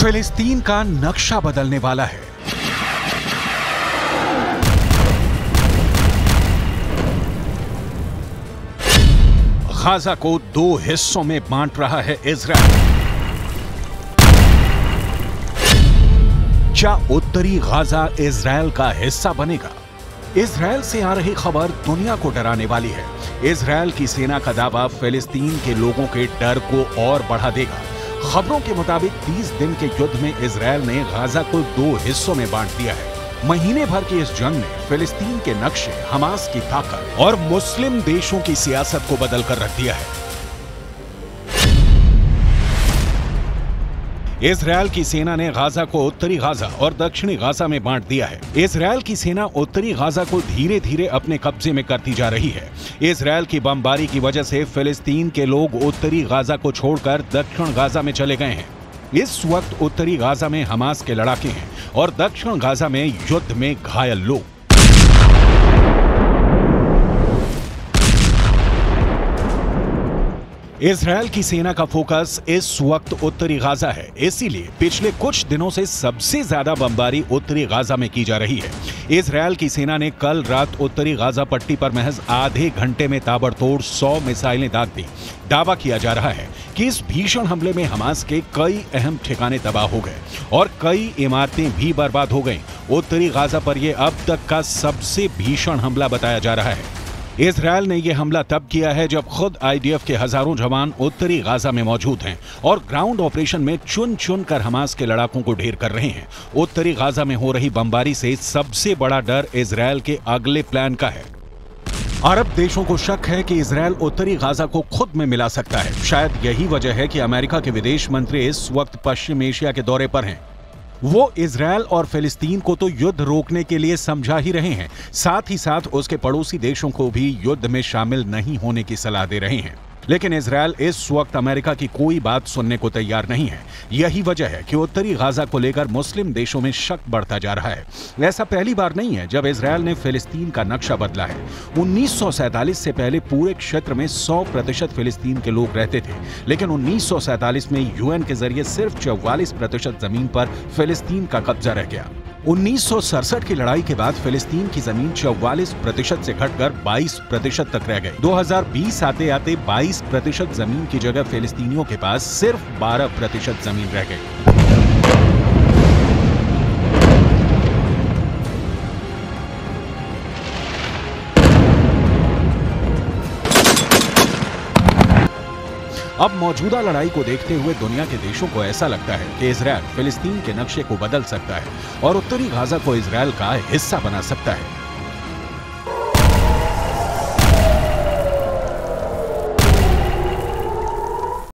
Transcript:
फिलिस्तीन का नक्शा बदलने वाला है। गाजा को दो हिस्सों में बांट रहा है इजराइल। क्या उत्तरी गाजा इजराइल का हिस्सा बनेगा? इजराइल से आ रही खबर दुनिया को डराने वाली है। इजराइल की सेना का दावा फिलिस्तीन के लोगों के डर को और बढ़ा देगा। खबरों के मुताबिक 30 दिन के युद्ध में इजराइल ने गाजा को दो हिस्सों में बांट दिया है। महीने भर की इस जंग ने फिलिस्तीन के नक्शे, हमास की ताकत और मुस्लिम देशों की सियासत को बदल कर रख दिया है। इजराइल की सेना ने गाजा को उत्तरी गाजा और दक्षिणी गाजा में बांट दिया है। इजराइल की सेना उत्तरी गाजा को धीरे धीरे अपने कब्जे में करती जा रही है। इजराइल की बमबारी की वजह से फिलिस्तीन के लोग उत्तरी गाजा को छोड़कर दक्षिण गाजा में चले गए हैं। इस वक्त उत्तरी गाजा में हमास के लड़ाके हैं और दक्षिण गाजा में युद्ध में घायल लोग। इजराइल की सेना का फोकस इस वक्त उत्तरी गाजा है, इसीलिए पिछले कुछ दिनों से सबसे ज्यादा बमबारी उत्तरी गाजा में की जा रही है। इजराइल की सेना ने कल रात उत्तरी गाजा पट्टी पर महज आधे घंटे में ताबड़तोड़ 100 मिसाइलें दाग दी। दावा किया जा रहा है कि इस भीषण हमले में हमास के कई अहम ठिकाने तबाह हो गए और कई इमारतें भी बर्बाद हो गईं। उत्तरी गाजा पर यह अब तक का सबसे भीषण हमला बताया जा रहा है। इजराइल ने यह हमला तब किया है जब खुद आईडीएफ के हजारों जवान उत्तरी गाजा में मौजूद हैं और ग्राउंड ऑपरेशन में चुन चुन कर हमास के लड़ाकों को ढेर कर रहे हैं। उत्तरी गाजा में हो रही बमबारी से सबसे बड़ा डर इजराइल के अगले प्लान का है। अरब देशों को शक है कि इजराइल उत्तरी गाजा को खुद में मिला सकता है। शायद यही वजह है कि अमेरिका के विदेश मंत्री इस वक्त पश्चिम एशिया के दौरे पर हैं। वो इजराइल और फिलिस्तीन को तो युद्ध रोकने के लिए समझा ही रहे हैं, साथ ही साथ उसके पड़ोसी देशों को भी युद्ध में शामिल नहीं होने की सलाह दे रहे हैं। लेकिन इजराइल इस वक्त अमेरिका की कोई बात सुनने को तैयार नहीं है। यही वजह है कि उत्तरी गाजा को लेकर मुस्लिम देशों में शक बढ़ता जा रहा है। ऐसा पहली बार नहीं है जब इजराइल ने फिलिस्तीन का नक्शा बदला है। 1947 से पहले पूरे क्षेत्र में 100% फिलिस्तीन के लोग रहते थे, लेकिन 1947 में यूएन के जरिए सिर्फ 44% जमीन पर फिलिस्तीन का कब्जा रह गया। 1967 की लड़ाई के बाद फिलिस्तीन की जमीन 44% से घटकर 22% तक रह गई। 2020 आते आते 22% जमीन की जगह फिलिस्तीनियों के पास सिर्फ 12% जमीन रह गई। अब मौजूदा लड़ाई को देखते हुए दुनिया के देशों को ऐसा लगता है कि इजराइल फिलिस्तीन के नक्शे को बदल सकता है और उत्तरी गाजा को इजराइल का हिस्सा बना सकता है।